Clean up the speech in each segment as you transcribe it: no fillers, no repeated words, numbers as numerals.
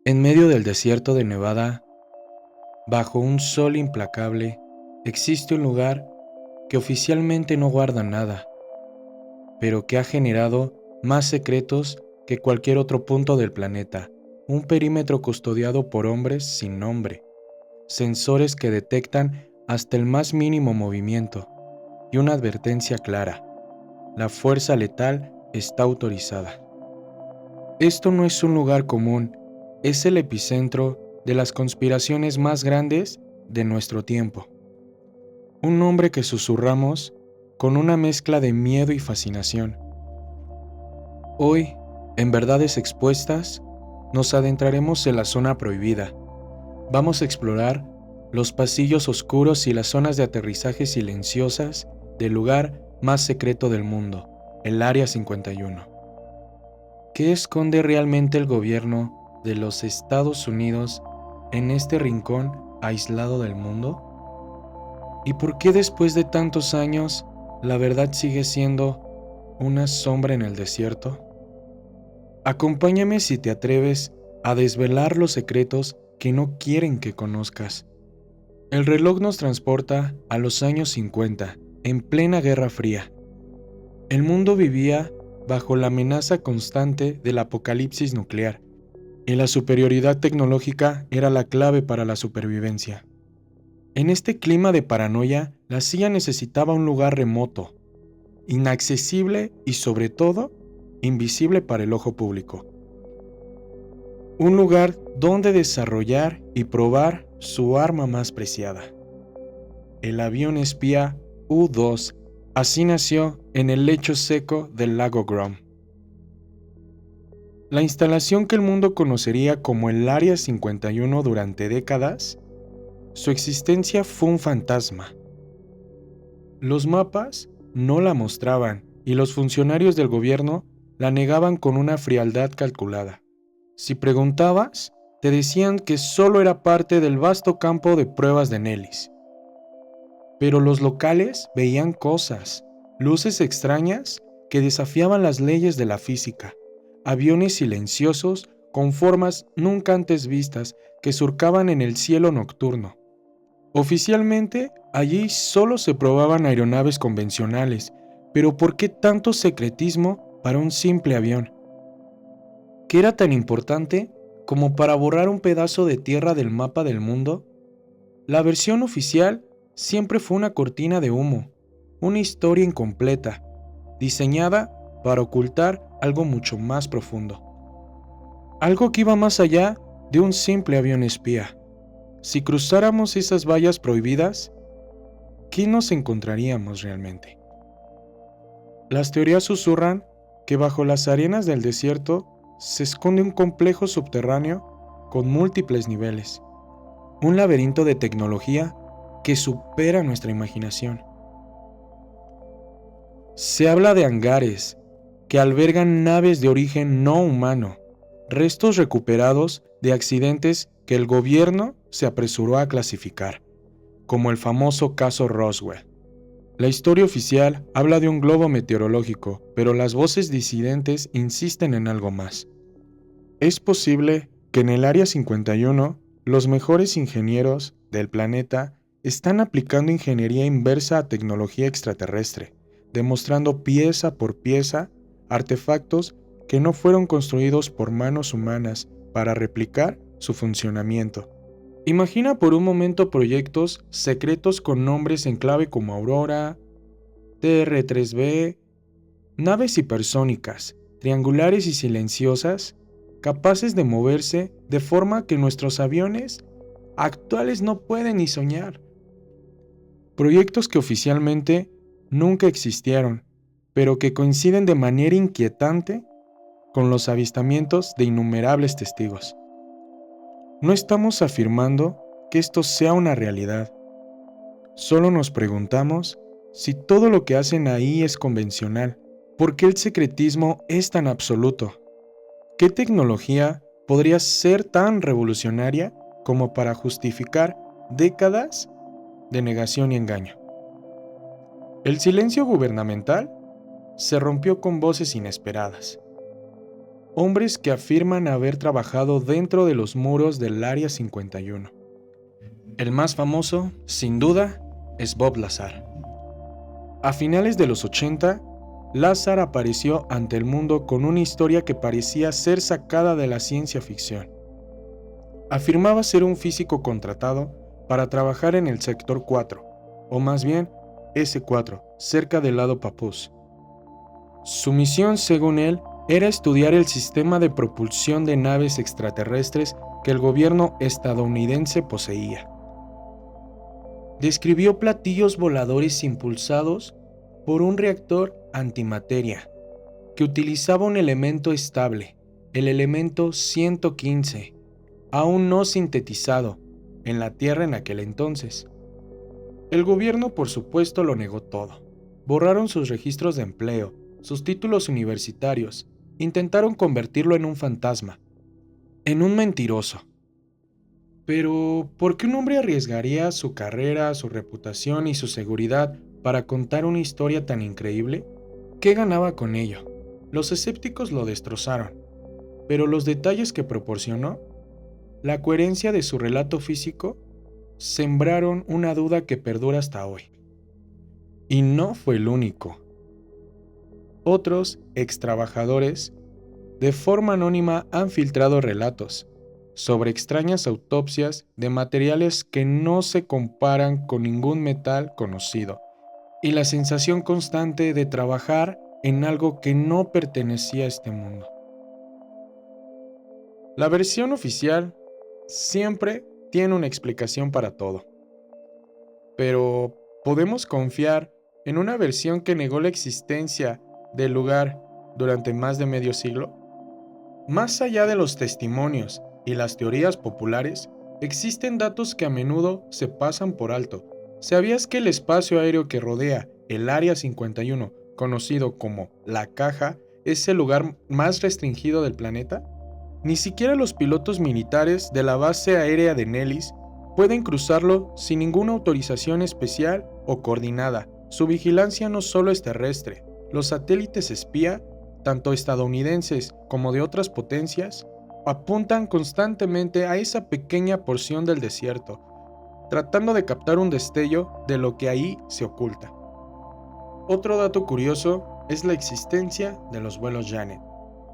En medio del desierto de Nevada, bajo un sol implacable, existe un lugar que oficialmente no guarda nada, pero que ha generado más secretos que cualquier otro punto del planeta. Un perímetro custodiado por hombres sin nombre, sensores que detectan hasta el más mínimo movimiento y una advertencia clara: la fuerza letal está autorizada. Esto no es un lugar común, es el epicentro de las conspiraciones más grandes de nuestro tiempo. Un nombre que susurramos con una mezcla de miedo y fascinación. Hoy, en Verdades Expuestas, nos adentraremos en la zona prohibida. Vamos a explorar los pasillos oscuros y las zonas de aterrizaje silenciosas del lugar más secreto del mundo, el Área 51. ¿Qué esconde realmente el gobierno de los Estados Unidos en este rincón aislado del mundo? ¿Y por qué después de tantos años la verdad sigue siendo una sombra en el desierto? Acompáñame si te atreves a desvelar los secretos que no quieren que conozcas. El reloj nos transporta a los años 50, en plena Guerra Fría. El mundo vivía bajo la amenaza constante del apocalipsis nuclear, y la superioridad tecnológica era la clave para la supervivencia. En este clima de paranoia, la CIA necesitaba un lugar remoto, inaccesible y sobre todo, invisible para el ojo público. Un lugar donde desarrollar y probar su arma más preciada. El avión espía U-2, así nació en el lecho seco del lago Grom. La instalación que el mundo conocería como el Área 51 durante décadas, su existencia fue un fantasma. Los mapas no la mostraban y los funcionarios del gobierno la negaban con una frialdad calculada. Si preguntabas, te decían que solo era parte del vasto campo de pruebas de Nellis. Pero los locales veían cosas, luces extrañas que desafiaban las leyes de la física, aviones silenciosos con formas nunca antes vistas que surcaban en el cielo nocturno. Oficialmente, allí solo se probaban aeronaves convencionales, pero ¿por qué tanto secretismo para un simple avión? ¿Qué era tan importante como para borrar un pedazo de tierra del mapa del mundo? La versión oficial siempre fue una cortina de humo, una historia incompleta, diseñada para ocultar algo mucho más profundo. Algo que iba más allá de un simple avión espía. Si cruzáramos esas vallas prohibidas, ¿qué nos encontraríamos realmente? Las teorías susurran que bajo las arenas del desierto se esconde un complejo subterráneo con múltiples niveles, un laberinto de tecnología que supera nuestra imaginación. Se habla de hangares que albergan naves de origen no humano, restos recuperados de accidentes que el gobierno se apresuró a clasificar, como el famoso caso Roswell. La historia oficial habla de un globo meteorológico, pero las voces disidentes insisten en algo más. Es posible que en el Área 51 los mejores ingenieros del planeta están aplicando ingeniería inversa a tecnología extraterrestre, demostrando pieza por pieza artefactos que no fueron construidos por manos humanas para replicar su funcionamiento. Imagina por un momento proyectos secretos con nombres en clave como Aurora, TR-3B, naves hipersónicas, triangulares y silenciosas, capaces de moverse de forma que nuestros aviones actuales no pueden ni soñar. Proyectos que oficialmente nunca existieron, pero que coinciden de manera inquietante con los avistamientos de innumerables testigos. No estamos afirmando que esto sea una realidad. Solo nos preguntamos si todo lo que hacen ahí es convencional. ¿Por qué el secretismo es tan absoluto? ¿Qué tecnología podría ser tan revolucionaria como para justificar décadas de negación y engaño? El silencio gubernamental se rompió con voces inesperadas. hombres que afirman haber trabajado dentro de los muros del Área 51. El más famoso, sin duda, es Bob Lazar. A finales de los 80, Lazar apareció ante el mundo con una historia que parecía ser sacada de la ciencia ficción. Afirmaba ser un físico contratado para trabajar en el sector 4, o más bien S4, cerca del lado Papoose. Su misión, según él, era estudiar el sistema de propulsión de naves extraterrestres que el gobierno estadounidense poseía. Describió platillos voladores impulsados por un reactor antimateria que utilizaba un elemento estable, el elemento 115, aún no sintetizado en la Tierra en aquel entonces. El gobierno, por supuesto, lo negó todo. Borraron sus registros de empleo, sus títulos universitarios, intentaron convertirlo en un fantasma, en un mentiroso. Pero, ¿por qué un hombre arriesgaría su carrera, su reputación y su seguridad para contar una historia tan increíble? ¿Qué ganaba con ello? Los escépticos lo destrozaron, pero los detalles que proporcionó, la coherencia de su relato físico, sembraron una duda que perdura hasta hoy. Y no fue el único. Otros extrabajadores, de forma anónima, han filtrado relatos sobre extrañas autopsias de materiales que no se comparan con ningún metal conocido, y la sensación constante de trabajar en algo que no pertenecía a este mundo. La versión oficial siempre tiene una explicación para todo. Pero, ¿podemos confiar en una versión que negó la existencia del lugar durante más de medio siglo? Más allá de los testimonios y las teorías populares, existen datos que a menudo se pasan por alto. ¿Sabías que el espacio aéreo que rodea el Área 51, conocido como La Caja, es el lugar más restringido del planeta? Ni siquiera los pilotos militares de la base aérea de Nellis pueden cruzarlo sin ninguna autorización especial o coordinada. Su vigilancia no solo es terrestre. Los satélites espía, tanto estadounidenses como de otras potencias, apuntan constantemente a esa pequeña porción del desierto, tratando de captar un destello de lo que ahí se oculta. Otro dato curioso es la existencia de los vuelos Janet,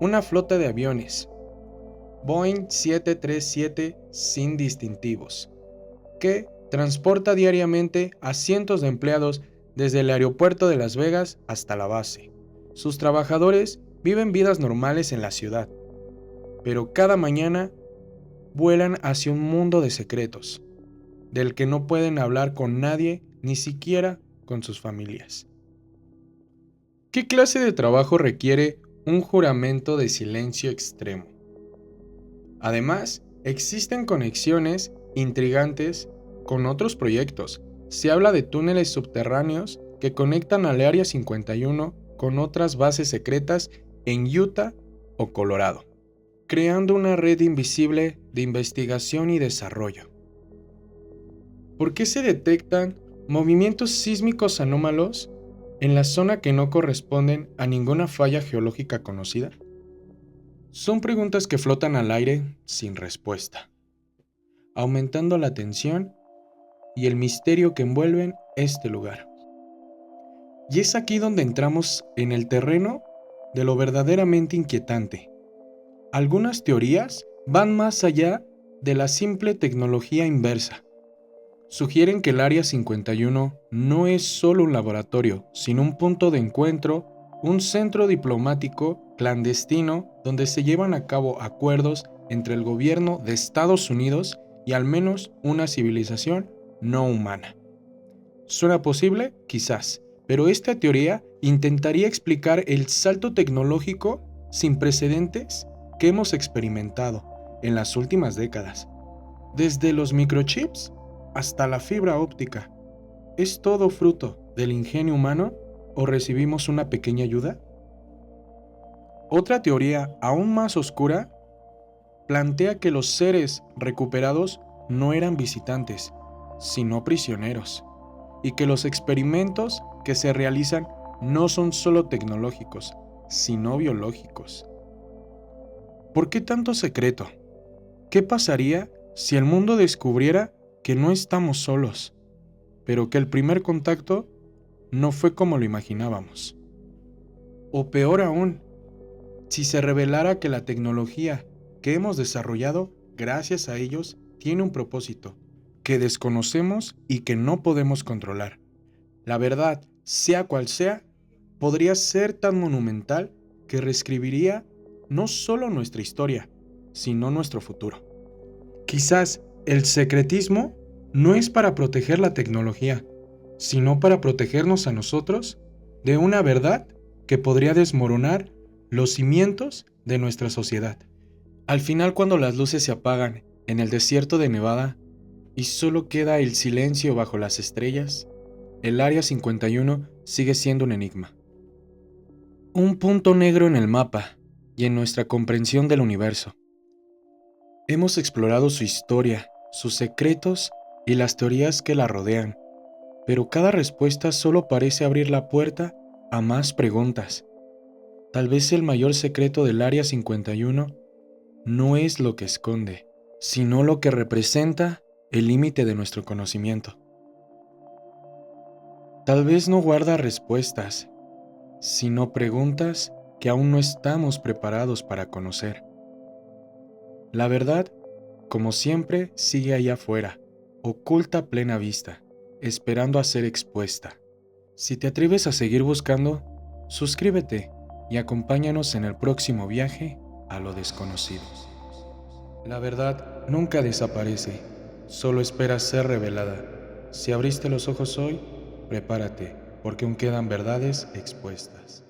una flota de aviones Boeing 737 sin distintivos, que transporta diariamente a cientos de empleados desde el aeropuerto de Las Vegas hasta la base. Sus trabajadores viven vidas normales en la ciudad, pero cada mañana vuelan hacia un mundo de secretos, del que no pueden hablar con nadie, ni siquiera con sus familias. ¿Qué clase de trabajo requiere un juramento de silencio extremo? Además, existen conexiones intrigantes con otros proyectos. Se habla de túneles subterráneos que conectan al Área 51 con otras bases secretas en Utah o Colorado, creando una red invisible de investigación y desarrollo. ¿Por qué se detectan movimientos sísmicos anómalos en la zona que no corresponden a ninguna falla geológica conocida? Son preguntas que flotan al aire sin respuesta, aumentando la tensión y el misterio que envuelven este lugar. Y es aquí donde entramos en el terreno de lo verdaderamente inquietante. Algunas teorías van más allá de la simple tecnología inversa. Sugieren que el Área 51 no es solo un laboratorio, sino un punto de encuentro, un centro diplomático clandestino donde se llevan a cabo acuerdos entre el gobierno de Estados Unidos y al menos una civilización no humana. ¿Suena posible? Quizás, pero esta teoría intentaría explicar el salto tecnológico sin precedentes que hemos experimentado en las últimas décadas. Desde los microchips hasta la fibra óptica. ¿Es todo fruto del ingenio humano o recibimos una pequeña ayuda? Otra teoría, aún más oscura, plantea que los seres recuperados no eran visitantes, sino prisioneros, y que los experimentos que se realizan no son solo tecnológicos, sino biológicos. ¿Por qué tanto secreto? ¿Qué pasaría si el mundo descubriera que no estamos solos, pero que el primer contacto no fue como lo imaginábamos? O peor aún, si se revelara que la tecnología que hemos desarrollado gracias a ellos tiene un propósito que desconocemos y que no podemos controlar. La verdad, sea cual sea, podría ser tan monumental que reescribiría no solo nuestra historia, sino nuestro futuro. Quizás el secretismo no es para proteger la tecnología, sino para protegernos a nosotros de una verdad que podría desmoronar los cimientos de nuestra sociedad. Al final, cuando las luces se apagan en el desierto de Nevada y solo queda el silencio bajo las estrellas, el Área 51 sigue siendo un enigma. Un punto negro en el mapa y en nuestra comprensión del universo. Hemos explorado su historia, sus secretos y las teorías que la rodean, pero cada respuesta solo parece abrir la puerta a más preguntas. Tal vez el mayor secreto del Área 51 no es lo que esconde, sino lo que representa el límite de nuestro conocimiento. Tal vez no guarda respuestas, sino preguntas que aún no estamos preparados para conocer. La verdad, como siempre, sigue allá afuera, oculta a plena vista, esperando a ser expuesta. Si te atreves a seguir buscando, suscríbete y acompáñanos en el próximo viaje a lo desconocido. La verdad nunca desaparece, solo espera ser revelada. Si abriste los ojos hoy, prepárate, porque aún quedan verdades expuestas.